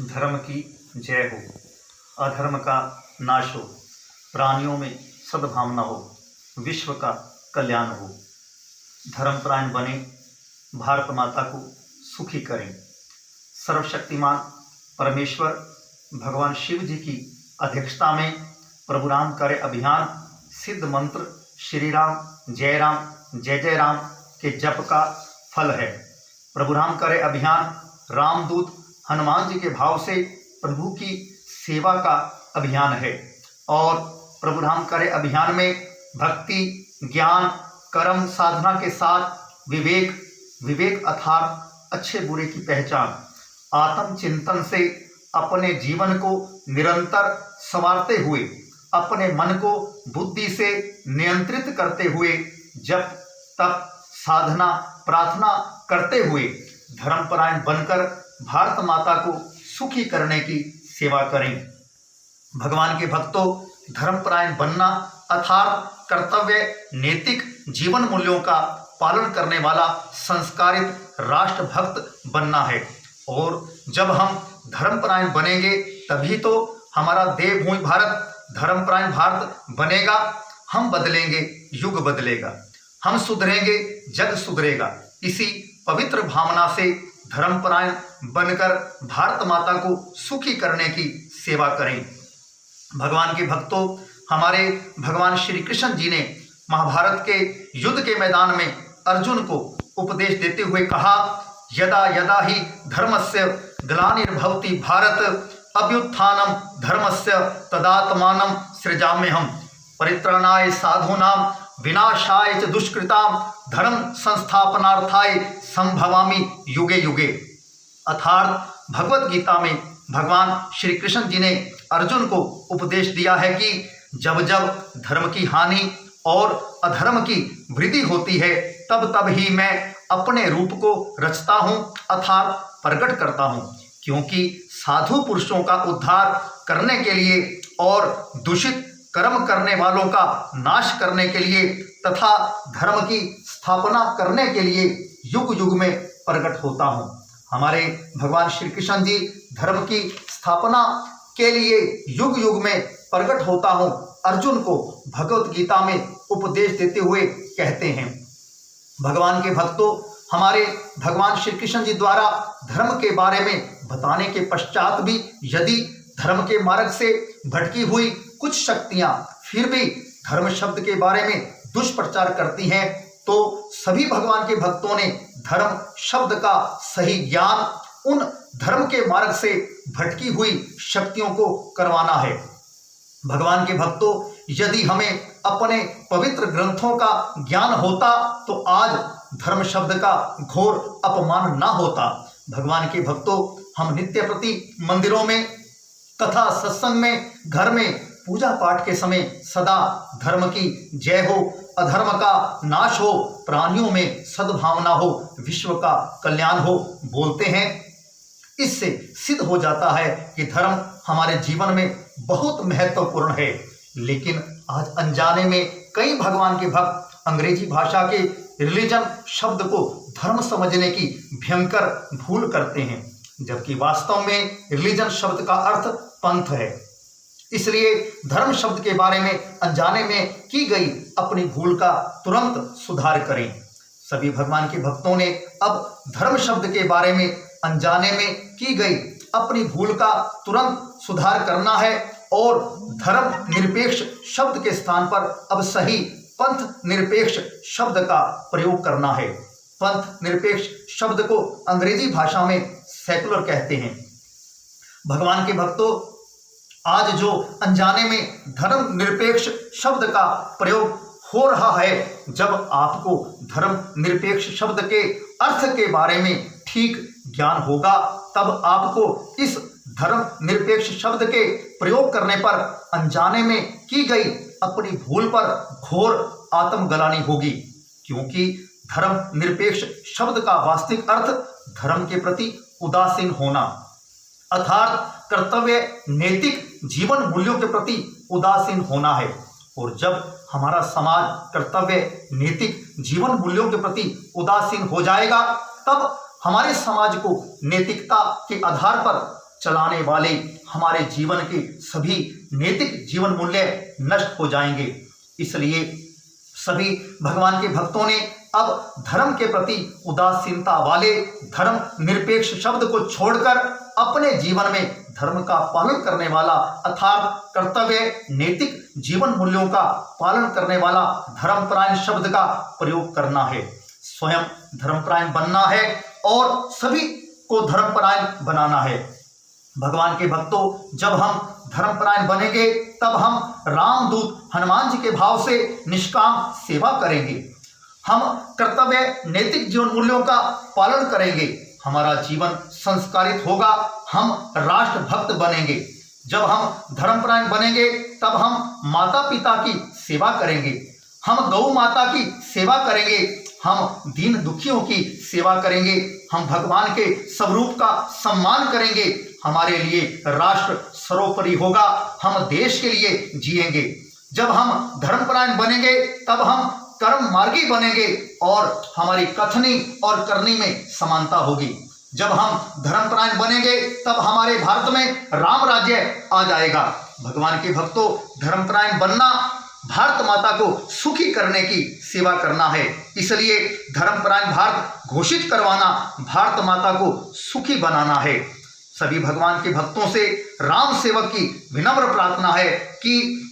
धर्म की जय हो, अधर्म का नाश हो, प्राणियों में सद्भावना हो, विश्व का कल्याण हो। धर्मपरायण बने, भारत माता को सुखी करें। सर्वशक्तिमान परमेश्वर भगवान शिव जी की अध्यक्षता में प्रभु राम करे अभियान सिद्ध मंत्र श्री राम जय जय राम के जप का फल है। प्रभु राम करे अभियान रामदूत हनुमान जी के भाव से प्रभु की सेवा का अभियान है और प्रभु राम करे अभियान में भक्ति, ज्ञान, कर्म साधना के साथ विवेक अर्थात अच्छे बुरे की पहचान, आत्म चिंतन से अपने जीवन को निरंतर संवारते हुए, अपने मन को बुद्धि से नियंत्रित करते हुए, जब तप साधना प्रार्थना करते हुए धर्मपरायण बनकर भारत माता को सुखी करने की सेवा करें। भगवान के भक्तों, धर्मपरायण बनना अर्थात कर्तव्य, नैतिक जीवन मूल्यों का पालन करने वाला संस्कारित राष्ट्रभक्त बनना है। और जब हम धर्मपरायण बनेंगे तभी तो हमारा देवभूमि भारत धर्मपरायण भारत बनेगा। हम बदलेंगे, युग बदलेगा, हम सुधरेंगे, जग सुधरेगा। इसी पवित्र भावना से धर्मपरायण बनकर भारत माता को सुखी करने की सेवा करें। भगवान के भक्तों, हमारे भगवान श्री कृष्ण जी ने महाभारत के युद्ध के मैदान में अर्जुन को उपदेश देते हुए कहा, यदा यदा ही धर्मस्य ग्लानिर्भवति भारत अभ्युत्थानम धर्मस्य तदात्मानं सृजाम्यहम् परित्राणाय साधूनां विनाशाय च दुष्कृतां धर्म संस्थापनार्थाय संभवामि युगे युगे। अर्थात भगवत गीता में भगवान श्री कृष्ण जी ने अर्जुन को उपदेश दिया है कि जब जब धर्म की हानि और अधर्म की वृद्धि होती है तब तब ही मैं अपने रूप को रचता हूँ अर्थात प्रकट करता हूँ, क्योंकि साधु पुरुषों का उद्धार करने के लिए और दूषित कर्म करने वालों का नाश करने के लिए तथा धर्म की स्थापना करने के लिए युग युग में प्रकट होता हूँ। हमारे भगवान श्री कृष्ण जी धर्म की स्थापना के लिए युग युग में प्रकट होता हूँ अर्जुन को भगवत गीता में उपदेश देते हुए कहते हैं। भगवान के भक्तों, हमारे भगवान श्री कृष्ण जी द्वारा धर्म के बारे में बताने के पश्चात भी यदि धर्म के मार्ग से भटकी हुई कुछ शक्तियां फिर भी धर्म शब्द के बारे में दुष्प्रचार करती हैं, तो सभी भगवान के भक्तों ने धर्म शब्द का सही ज्ञान उन धर्म के मार्ग से भटकी हुई शक्तियों को करवाना है। भगवान के भक्तों, यदि हमें अपने पवित्र ग्रंथों का ज्ञान होता तो आज धर्म शब्द का घोर अपमान ना होता। भगवान के भक्तों, हम नित्य प्रति मंदिरों में तथा सत्संग में, घर में पूजा पाठ के समय सदा धर्म की जय हो, अधर्म का नाश हो, प्राणियों में सद्भावना हो, विश्व का कल्याण हो बोलते हैं। इससे सिद्ध हो जाता है कि धर्म हमारे जीवन में बहुत महत्वपूर्ण है। लेकिन आज अनजाने में कई भगवान के भक्त अंग्रेजी भाषा के रिलीजन शब्द को धर्म समझने की भयंकर भूल करते हैं, जबकि वास्तव में रिलीजन शब्द का अर्थ पंथ है। इसलिए धर्म शब्द के बारे में अनजाने में की गई अपनी भूल का तुरंत सुधार करें। सभी भगवान के भक्तों ने अब धर्म शब्द के बारे में अनजाने में की गई अपनी भूल का तुरंत सुधार करना है और धर्म निरपेक्ष शब्द के स्थान पर अब सही पंथ निरपेक्ष शब्द का प्रयोग करना है। पंथ निरपेक्ष शब्द को अंग्रेजी भाषा में सेकुलर कहते हैं। भगवान के भक्तों, आज जो अनजाने में धर्म निरपेक्ष शब्द का प्रयोग हो रहा है, जब आपको धर्म निरपेक्ष शब्द के अर्थ के बारे में ठीक ज्ञान होगा तब आपको इस धर्म निरपेक्ष शब्द के प्रयोग करने पर अनजाने में की गई अपनी भूल पर घोर आत्मग्लानि होगी, क्योंकि धर्म निरपेक्ष शब्द का वास्तविक अर्थ धर्म के प्रति उदासीन होना अर्थात कर्तव्य, नैतिक जीवन मूल्यों के प्रति उदासीन होना है। और जब हमारा समाज कर्तव्य, नैतिक जीवन मूल्यों के प्रति उदासीन हो जाएगा तब हमारे समाज को नैतिकता के आधार पर चलाने वाले हमारे जीवन के सभी नैतिक जीवन मूल्य नष्ट हो जाएंगे। इसलिए सभी भगवान के भक्तों ने अब धर्म के प्रति उदासीनता वाले धर्म निरपेक्ष शब्द को छोड़कर अपने जीवन में धर्म का पालन करने वाला अर्थात कर्तव्य नैतिक जीवन मूल्यों का पालन करने वाला धर्मपरायण शब्द का प्रयोग करना है। स्वयं धर्मपरायण बनना है और सभी को धर्मपरायण बनाना है। भगवान के भक्तों, जब हम धर्मपरायण बनेंगे तब हम रामदूत हनुमान जी के भाव से निष्काम सेवा करेंगे। हम कर्तव्य नैतिक जीवन मूल्यों का पालन करेंगे। हमारा जीवन संस्कारित होगा। हम राष्ट्र भक्त बनेंगे। जब हम धर्मपरायण बनेंगे तब हम माता पिता की सेवा करेंगे। हम गौ माता की सेवा करेंगे। हम दीन दुखियों की सेवा करेंगे। हम भगवान के स्वरूप का सम्मान करेंगे। हमारे लिए राष्ट्र सर्वोपरि होगा। हम देश के लिए जिएंगे। जब हम धर्मपरायण बनेंगे तब हम कर्म मार्गी बनेंगे और हमारी कथनी और करनी में समानता होगी। जब हम धर्मपरायण बनेंगे तब हमारे भारत में राम राज्य आ जाएगा। भगवान के भक्तों, धर्मपरायण बनना भारत माता को सुखी करने की सेवा करना है। इसलिए धर्मपरायण भारत घोषित करवाना भारत माता को सुखी बनाना है। सभी भगवान के भक्तों से राम सेवक की विनम्र प्रार्थना है कि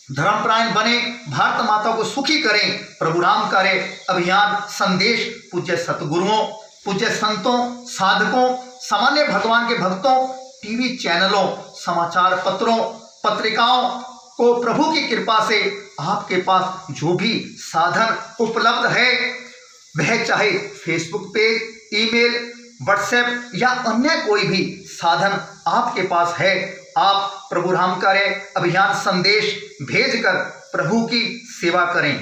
धर्मपरायण बने, भारत माता को सुखी करें। प्रभु राम कार्य अभियान संदेश पूज्य सतगुरुओं, पूज्य संतों, साधकों, सामान्य भगवान के भक्तों, टीवी चैनलों, समाचार पत्रों, पत्रिकाओं को प्रभु की कृपा से आपके पास जो भी साधन उपलब्ध है, वह चाहे फेसबुक पेज, ईमेल, व्हाट्सएप या अन्य कोई भी साधन आपके पास है, आप प्रभु राम कार्य अभियान संदेश भेजकर प्रभु की सेवा करें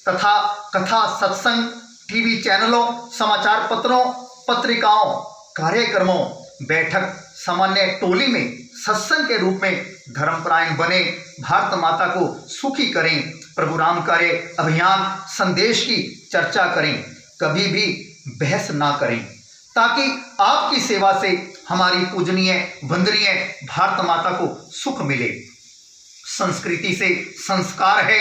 तथा कथा, सत्संग, टीवी चैनलों, समाचार पत्रों, पत्रिकाओं, कार्यक्रमों, बैठक, सामान्य टोली में सत्संग के रूप में धर्मपरायण बने, भारत माता को सुखी करें। प्रभु राम कार्य अभियान संदेश की चर्चा करें, कभी भी बहस ना करें, ताकि आपकी सेवा से हमारी पूजनीय वंदनीय भारत माता को सुख मिले। संस्कृति से संस्कार है,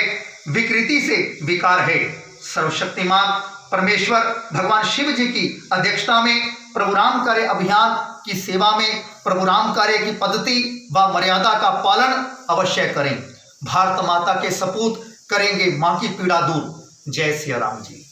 विकृति से विकार है। सर्वशक्तिमान परमेश्वर भगवान शिव जी की अध्यक्षता में प्रभु राम कार्य अभियान की सेवा में प्रभु राम कार्य की पद्धति व मर्यादा का पालन अवश्य करें। भारत माता के सपूत करेंगे माँ की पीड़ा दूर। जय सिया राम जी।